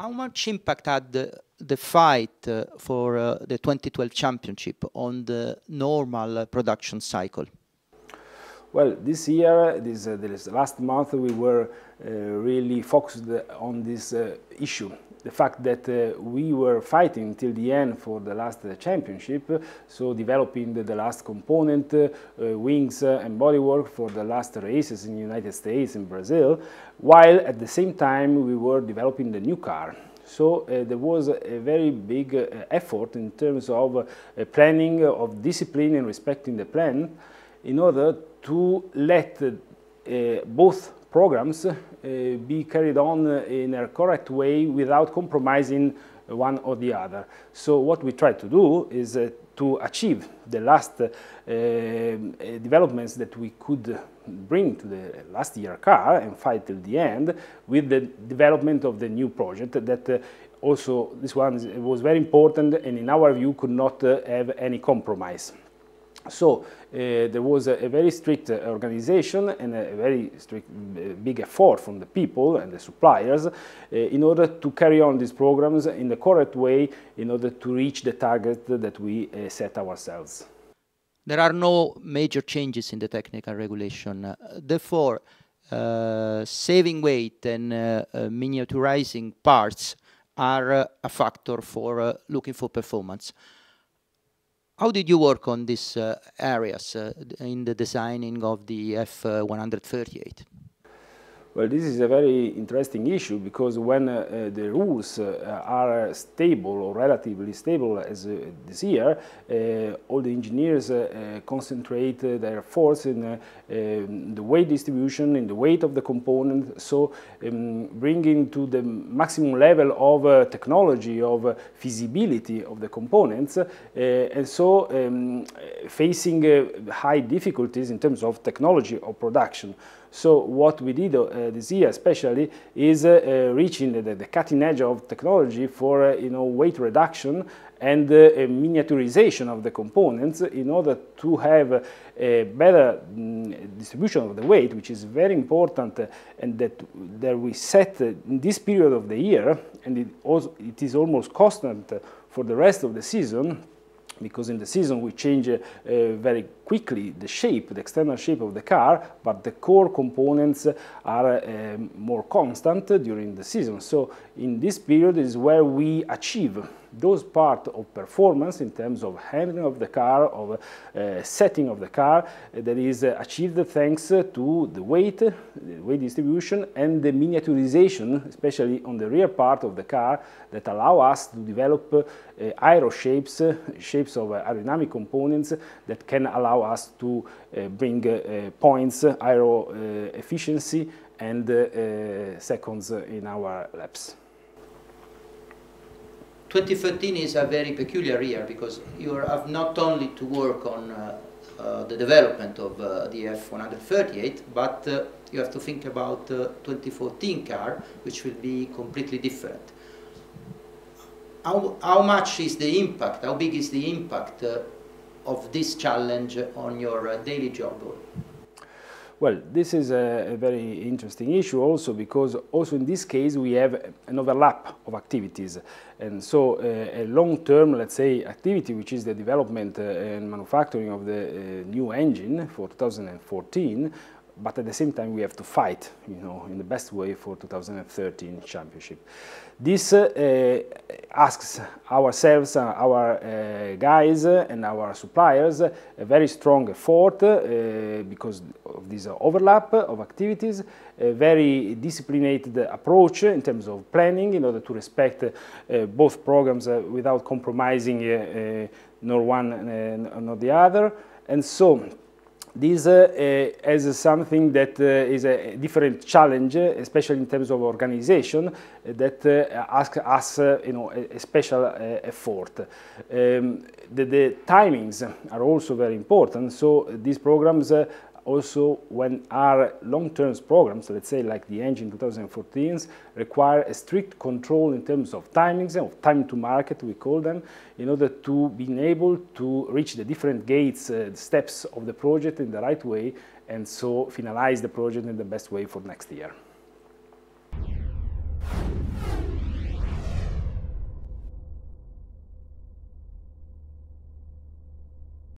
How much impact had the fight for the 2012 championship on the normal production cycle? Well, this year, this last month, we were really focused on this issue. The fact that we were fighting till the end for the last championship, so developing the last component, wings and bodywork for the last races in the United States and Brazil, while at the same time we were developing the new car. So there was a very big effort in terms of planning, of discipline and respecting the plan, in order to let both programs be carried on in a correct way without compromising one or the other. So what we try to do is to achieve the last developments that we could bring to the last year car and fight till the end with the development of the new project that also this one was very important and in our view could not have any compromise. So there was a very strict organization and a very strict, big effort from the people and the suppliers in order to carry on these programs in the correct way in order to reach the target that we set ourselves. There are no major changes in the technical regulation. Therefore, saving weight and miniaturizing parts are a factor for looking for performance. How did you work on these areas in the designing of the F138? Well, this is a very interesting issue because when the rules are stable or relatively stable as this year, all the engineers concentrate their efforts in the weight distribution, in the weight of the component, so bringing to the maximum level of technology, of feasibility of the components, and so facing high difficulties in terms of technology or production. So what we did this year especially is reaching the cutting edge of technology for weight reduction and miniaturization of the components in order to have a better distribution of the weight, which is very important and that we set in this period of the year, and it is almost constant for the rest of the season, because in the season we change very quickly the shape, the external shape of the car, but the core components are more constant during the season. So in this period is where we achieve those parts of performance in terms of handling of the car, of setting of the car, that is achieved thanks to the weight distribution and the miniaturization, especially on the rear part of the car, that allow us to develop aero shapes, shapes of aerodynamic components that can allow us to bring points, aero efficiency and seconds in our laps. 2013 is a very peculiar year because you have not only to work on the development of the F138, but you have to think about the 2014 car, which will be completely different. How much is the impact, how big is the impact of this challenge on your daily job? Well, this is a very interesting issue also because also in this case we have an overlap of activities, and so a long-term, let's say, activity, which is the development and manufacturing of the new engine for 2014, but at the same time we have to fight, in the best way for 2013 championship. This asks ourselves, our guys and our suppliers a very strong effort because of this overlap of activities, a very disciplined approach in terms of planning in order to respect both programs without compromising nor one nor the other, and so this is something that is a different challenge, especially in terms of organization, that asks us, a special effort. The timings are also very important. So these programs also, when are long-term programs, let's say like the engine 2014, require a strict control in terms of timings, of time to market, we call them, in order to be able to reach the different gates, steps of the project in the right way, and so finalize the project in the best way for next year.